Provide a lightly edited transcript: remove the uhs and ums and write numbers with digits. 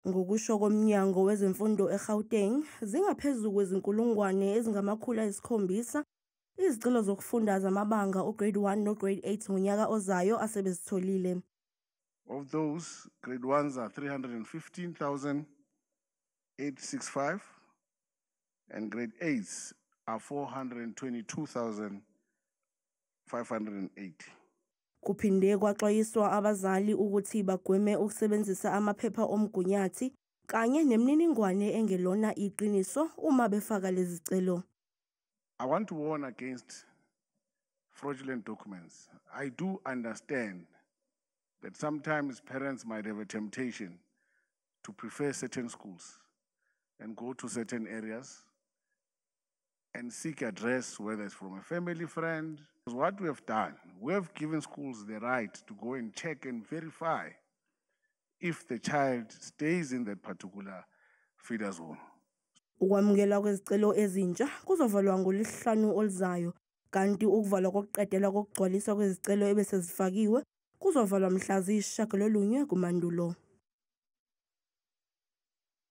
Ngokusho koMnyango Wezemfundo eGauteng, zingaphezulu kwezinkulungwane ezingama-700 izicelo zokufunda zamabanga uGrade 1 noGrade 8 ngonyaka ozayo asebezitholile. Of those, grade 1s are 315,865 and grade 8s are 422,580. Kuphinde kwaxwayiswa abazali ukuthi bagweme ukusebenzisa amaphepha omgunyathi kanye nemininingwane engelona iqiniso uma befaka lezi zicelo. I want to warn against fraudulent documents. I do understand that sometimes parents might have a temptation to prefer certain schools and go to certain areas and seek address, whether it's from a family friend. What we have done, we have given schools the right to go and check and verify if the child stays in that particular feeder zone. Ukwamukela kwezicelo ezintsha kuzovalwa ngoLwesihlanu olizayo, kanti ukuvalwa kokuqedelwa kokugcwaliswa kwezicelo ebese zifakiwe kuzovalwa mhla ziyisishiyagalolunye kuMandulo.